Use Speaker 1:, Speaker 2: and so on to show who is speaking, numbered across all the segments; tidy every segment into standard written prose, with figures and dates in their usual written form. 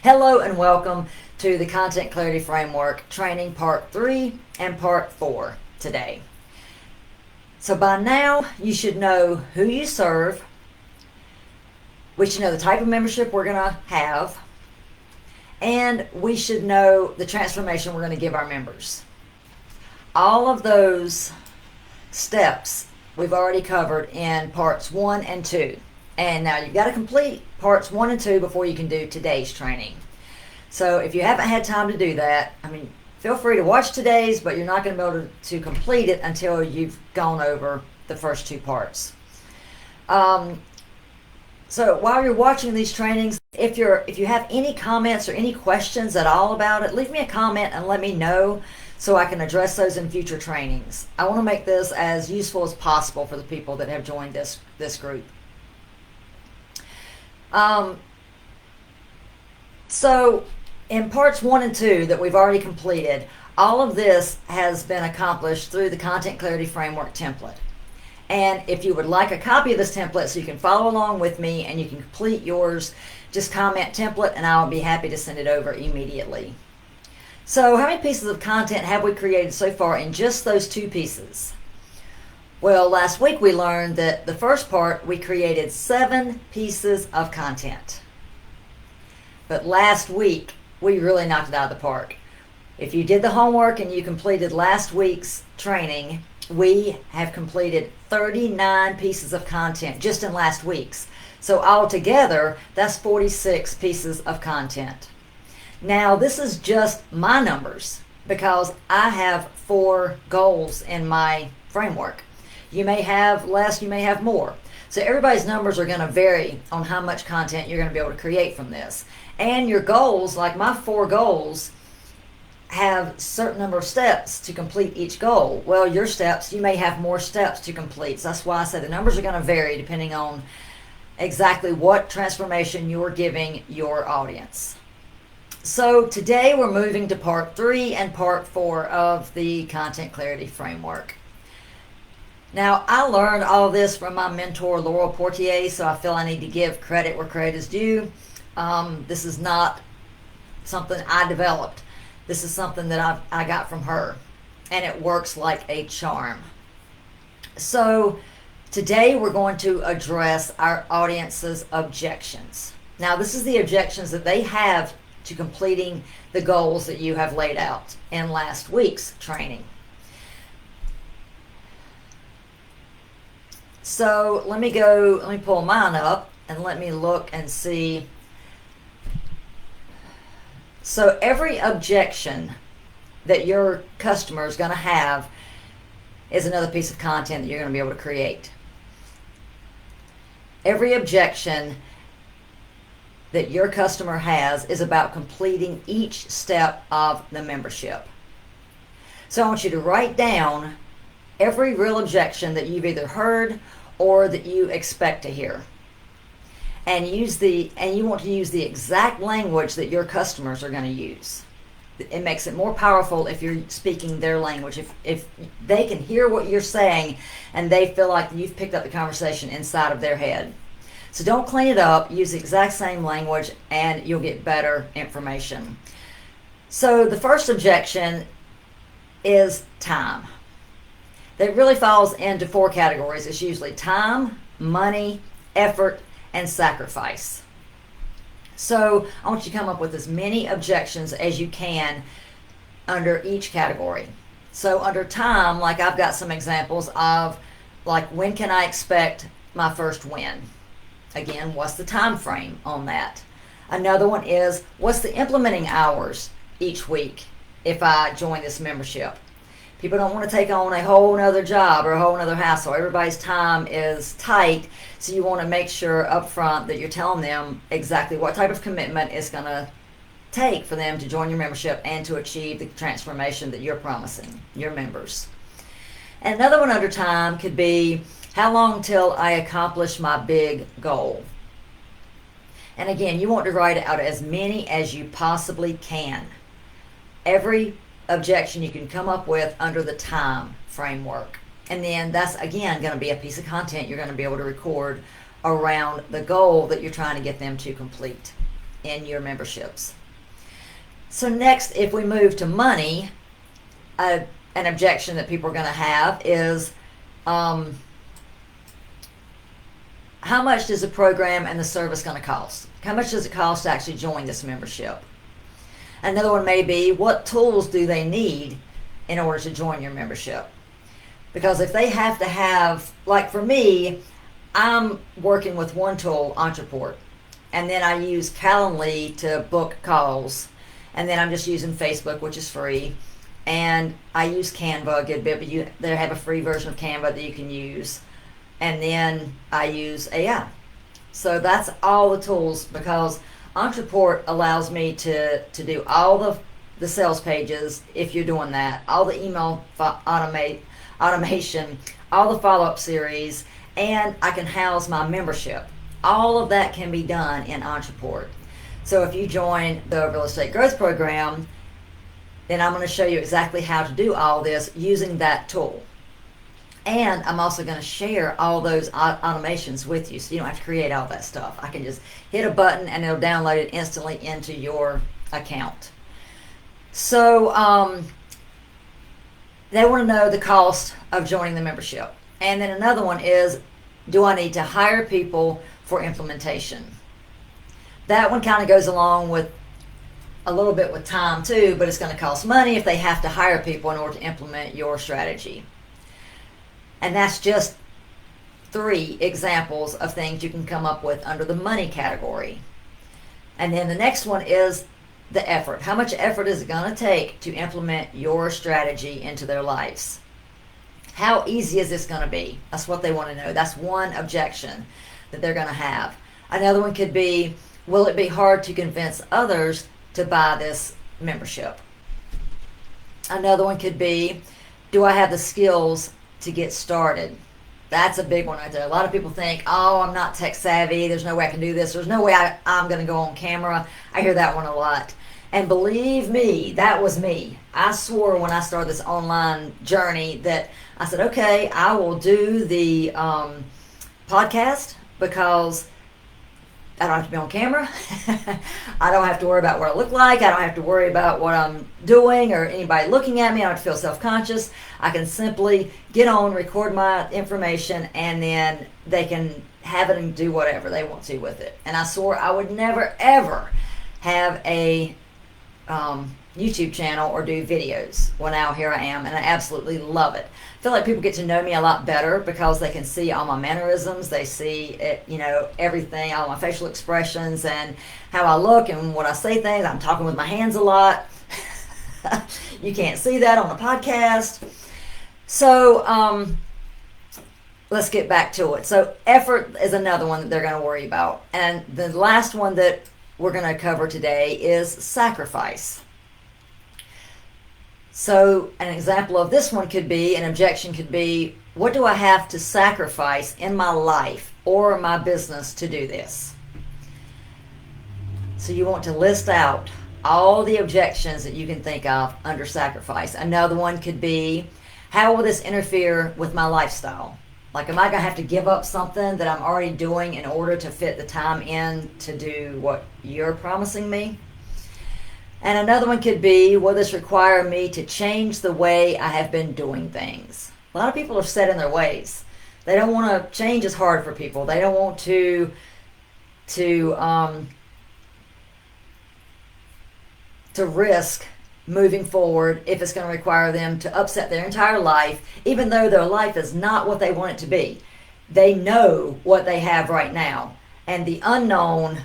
Speaker 1: Hello and welcome to the Content Clarity Framework Training Part 3 and Part 4 today. So by now you should know who you serve, we should know the type of membership we're going to have, and we should know the transformation we're going to give our members. All of those steps we've already covered in Parts 1 and 2. And now you've got to complete Parts 1 and 2 before you can do today's training. So if you haven't had time to do that, feel free to watch today's, but you're not going to be able to complete it until you've gone over the first two parts. So while you're watching these trainings, if you have any comments or any questions at all about it, leave me a comment and let me know so I can address those in future trainings. I want to make this as useful as possible for the people that have joined this group. So in Parts 1 and 2 that we've already completed, all of this has been accomplished through the Content Clarity Framework template. And if you would like a copy of this template so you can follow along with me and you can complete yours, just comment template and I'll be happy to send it over immediately. So how many pieces of content have we created so far in just those two pieces? Well, last week we learned that the first part we created 7 pieces of content. But last week we really knocked it out of the park. If you did the homework and you completed last week's training, we have completed 39 pieces of content just in last week's. So altogether, that's 46 pieces of content. Now, this is just my numbers because I have 4 goals in my framework. You may have less, you may have more. So everybody's numbers are going to vary on how much content you're going to be able to create from this. And your goals, like my 4 goals, have a certain number of steps to complete each goal. Well, your steps, you may have more steps to complete. So that's why I say the numbers are going to vary depending on exactly what transformation you're giving your audience. So today we're moving to Part 3 and Part 4 of the Content Clarity Framework. Now, I learned all of this from my mentor, Laurel Portier, so I feel I need to give credit where credit is due. This is not something I developed. This is something that I got from her, and it works like a charm. So today we're going to address our audience's objections. Now, this is the objections that they have to completing the goals that you have laid out in last week's training. So let me pull mine up and let me look and see. So every objection that your customer is going to have is another piece of content that you're going to be able to create. Every objection that your customer has is about completing each step of the membership. So I want you to write down every real objection that you've either heard or that you expect to hear. And you want to use the exact language that your customers are going to use. It makes it more powerful if you're speaking their language. If they can hear what you're saying and they feel like you've picked up the conversation inside of their head. So don't clean it up, use the exact same language and you'll get better information. So the first objection is time. That really falls into 4 categories. It's usually time, money, effort, and sacrifice. So I want you to come up with as many objections as you can under each category. So under time, like I've got some examples of, like, when can I expect my first win? Again, what's the time frame on that? Another one is, what's the implementing hours each week if I join this membership? People don't want to take on a whole nother job or a whole nother hassle. Everybody's time is tight, so you want to make sure up front that you're telling them exactly what type of commitment it's going to take for them to join your membership and to achieve the transformation that you're promising your members. And another one under time could be, how long till I accomplish my big goal? And again, you want to write out as many as you possibly can. Every objection you can come up with under the time framework. And then that's, again, going to be a piece of content you're going to be able to record around the goal that you're trying to get them to complete. in your memberships. So next, if we move to money, an objection that people are going to have is how much does the program and the service going to cost? How much does it cost to actually join this membership? Another one may be, what tools do they need in order to join your membership? Because if they have to have, like for me, I'm working with one tool, Entreport, and then I use Calendly to book calls, and then I'm just using Facebook, which is free, and I use Canva a good bit, but they have a free version of Canva that you can use, and then I use AI. So that's all the tools, because Entreport allows me to do all the sales pages, if you're doing that, all the email automation, all the follow-up series, and I can house my membership. All of that can be done in Entreport. So if you join the Real Estate Growth Program, then I'm going to show you exactly how to do all this using that tool. And I'm also going to share all those automations with you, so you don't have to create all that stuff. I can just hit a button and it'll download it instantly into your account. So they want to know the cost of joining the membership. And then another one is, do I need to hire people for implementation? That one kind of goes along with a little bit with time too, but it's going to cost money if they have to hire people in order to implement your strategy. And that's just 3 examples of things you can come up with under the money category. And then the next one is the effort. How much effort is it going to take to implement your strategy into their lives? How easy is this going to be? That's what they want to know. That's one objection that they're going to have. Another one could be, will it be hard to convince others to buy this membership? Another one could be, do I have the skills to get started? That's a big one right there. A lot of people think, oh, I'm not tech savvy. There's no way I can do this. There's no way I'm going to go on camera. I hear that one a lot. And believe me, that was me. I swore when I started this online journey that I said, okay, I will do the podcast because I don't have to be on camera. I don't have to worry about what I look like. I don't have to worry about what I'm doing or anybody looking at me. I don't have to feel self-conscious. I can simply get on, record my information, and then they can have it and do whatever they want to with it. And I swore I would never, ever have a YouTube channel or do videos. Well, now here I am, and I absolutely love it. I feel like people get to know me a lot better because they can see all my mannerisms. They see it, everything, all my facial expressions and how I look and what I say things. I'm talking with my hands a lot. You can't see that on the podcast. So let's get back to it. So effort is another one that they're going to worry about. And the last one that we're going to cover today is sacrifice. So an example of this one could be, an objection could be, what do I have to sacrifice in my life or my business to do this? So you want to list out all the objections that you can think of under sacrifice. Another one could be, how will this interfere with my lifestyle? Like, am I going to have to give up something that I'm already doing in order to fit the time in to do what you're promising me? And another one could be, will this require me to change the way I have been doing things? A lot of people are set in their ways. They don't want to, change is hard for people. They don't want to risk moving forward if it's going to require them to upset their entire life, even though their life is not what they want it to be. They know what they have right now, and the unknown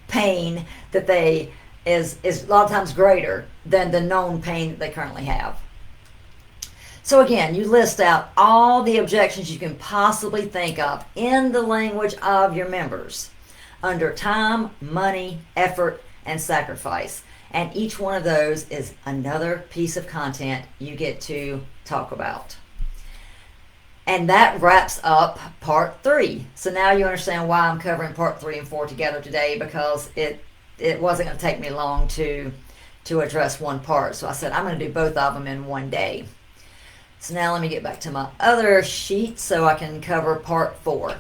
Speaker 1: pain that they is a lot of times greater than the known pain that they currently have. So again, you list out all the objections you can possibly think of in the language of your members under time, money, effort, and sacrifice. And each one of those is another piece of content you get to talk about. And that wraps up part 3. So now you understand why I'm covering part 3 and 4 together today, because it wasn't going to take me long to address one part. So I said I'm going to do both of them in one day. So now let me get back to my other sheet so I can cover part 4.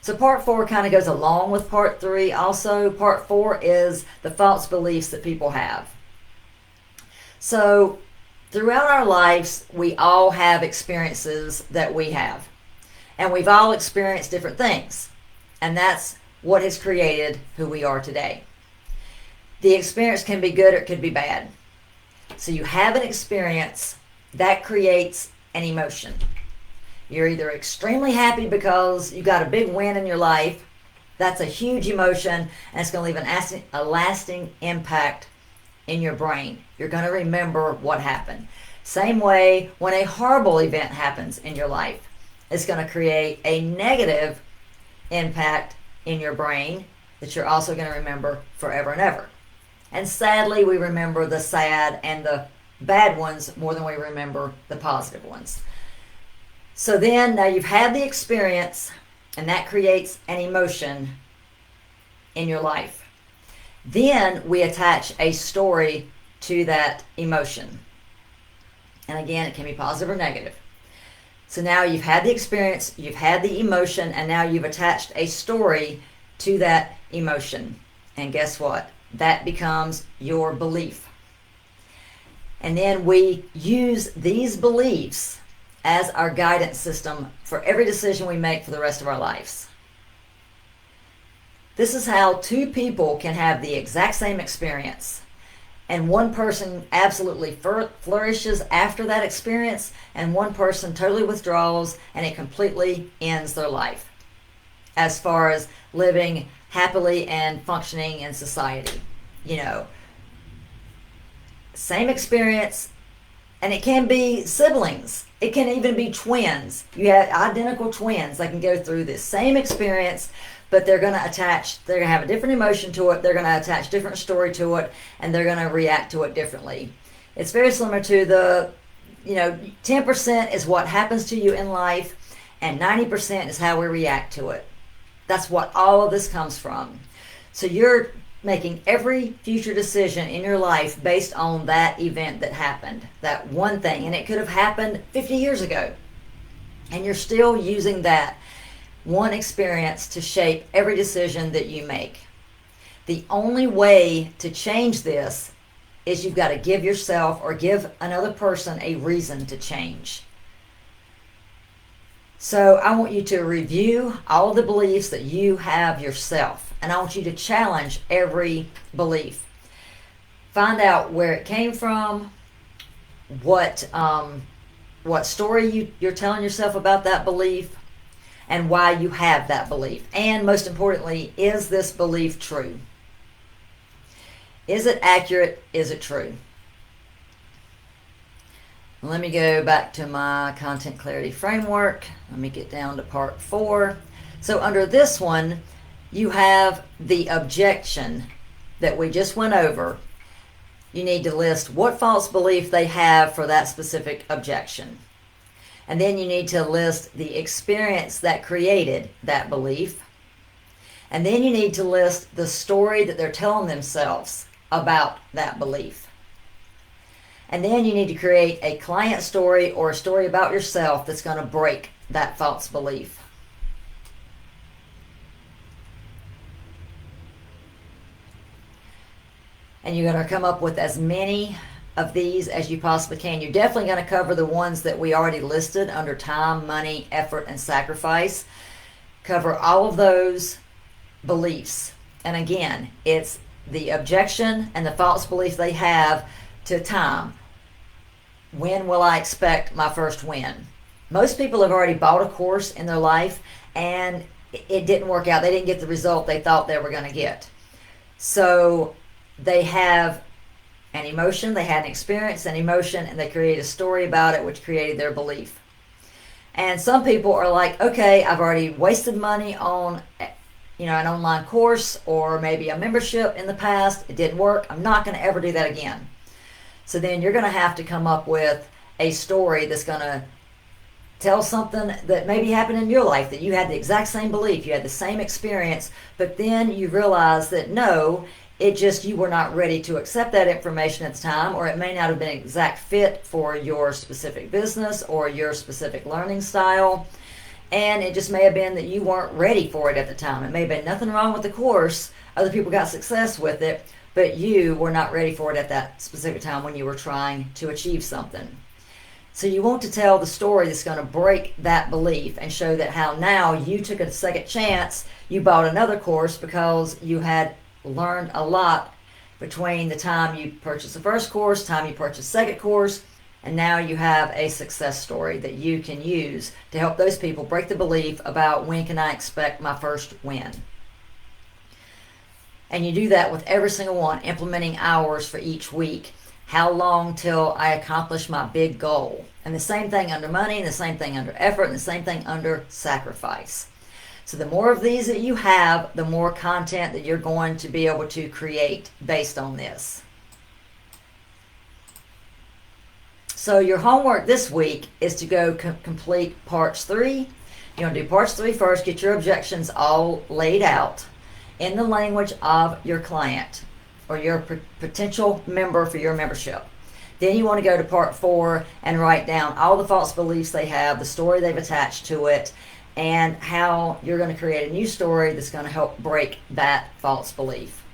Speaker 1: So part 4 kind of goes along with part 3. Also, part 4 is the false beliefs that people have. So throughout our lives, we all have experiences that we have. And we've all experienced different things. And that's what has created who we are today. The experience can be good or it could be bad. So you have an experience that creates an emotion. You're either extremely happy because you got a big win in your life. That's a huge emotion, and it's going to leave a lasting impact in your brain. You're going to remember what happened. Same way when a horrible event happens in your life, it's going to create a negative impact in your brain that you're also going to remember forever and ever. And sadly, we remember the sad and the bad ones more than we remember the positive ones. So then, now you've had the experience, and that creates an emotion in your life. Then we attach a story to that emotion. And again, it can be positive or negative. So now you've had the experience, you've had the emotion, and now you've attached a story to that emotion. And guess what? That becomes your belief. And then we use these beliefs as our guidance system for every decision we make for the rest of our lives. This is how two people can have the exact same experience, and one person absolutely flourishes after that experience, and one person totally withdraws and it completely ends their life as far as living happily and functioning in society. You know, same experience, and it can be siblings. It can even be twins. You have identical twins. They can go through this same experience, but they're going to have a different emotion to it. They're going to attach different story to it, and they're going to react to it differently. It's very similar to 10% is what happens to you in life, and 90% is how we react to it. That's what all of this comes from. So you're making every future decision in your life based on that event that happened, that one thing, and it could have happened 50 years ago, and you're still using that one experience to shape every decision that you make. The only way to change this is you've got to give yourself or give another person a reason to change. So I want you to review all the beliefs that you have yourself, and I want you to challenge every belief. Find out where it came from, what story you're telling yourself about that belief, and why you have that belief. And most importantly, is this belief true? Is it accurate? Is it true? Let me go back to my content clarity framework. Let me get down to part 4. So under this one, you have the objection that we just went over. You need to list what false belief they have for that specific objection. And then you need to list the experience that created that belief. And then you need to list the story that they're telling themselves about that belief. And then you need to create a client story or a story about yourself that's going to break that false belief. And you're going to come up with as many of these as you possibly can. You're definitely going to cover the ones that we already listed under time, money, effort, and sacrifice. Cover all of those beliefs. And again, it's the objection and the false belief they have to time. When will I expect my first win? Most people have already bought a course in their life and it didn't work out. They didn't get the result they thought they were going to get. So they have an emotion, they had an experience, an emotion, and they create a story about it, which created their belief. And some people are like, okay, I've already wasted money on an online course or maybe a membership in the past. It didn't work. I'm not going to ever do that again. So then you're going to have to come up with a story that's going to tell something that maybe happened in your life, that you had the exact same belief, you had the same experience, but then you realize that no, it just you were not ready to accept that information at the time, or it may not have been an exact fit for your specific business or your specific learning style. And it just may have been that you weren't ready for it at the time. It may have been nothing wrong with the course. Other people got success with it, but you were not ready for it at that specific time when you were trying to achieve something. So you want to tell the story that's going to break that belief and show that how now you took a second chance, you bought another course because you had learned a lot between the time you purchased the first course, time you purchased the second course, and now you have a success story that you can use to help those people break the belief about when can I expect my first win. And you do that with every single one, implementing hours for each week. How long till I accomplish my big goal? And the same thing under money, and the same thing under effort, and the same thing under sacrifice. So the more of these that you have, the more content that you're going to be able to create based on this. So your homework this week is to go complete parts 3. You're going to do parts 3 first, get your objections all laid out in the language of your client or your potential member for your membership. Then you want to go to part 4 and write down all the false beliefs they have, the story they've attached to it, and how you're going to create a new story that's going to help break that false belief.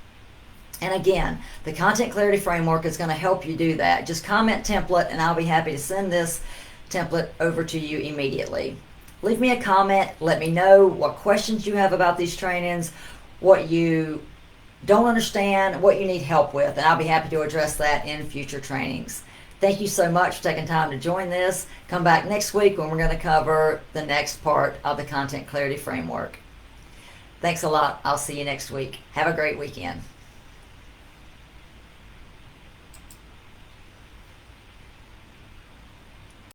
Speaker 1: And again, the Content Clarity Framework is going to help you do that. Just comment template and I'll be happy to send this template over to you immediately. Leave me a comment. Let me know what questions you have about these trainings, what you don't understand, what you need help with, and I'll be happy to address that in future trainings. Thank you so much for taking time to join this. Come back next week when we're going to cover the next part of the Content Clarity Framework. Thanks a lot. I'll see you next week. Have a great weekend.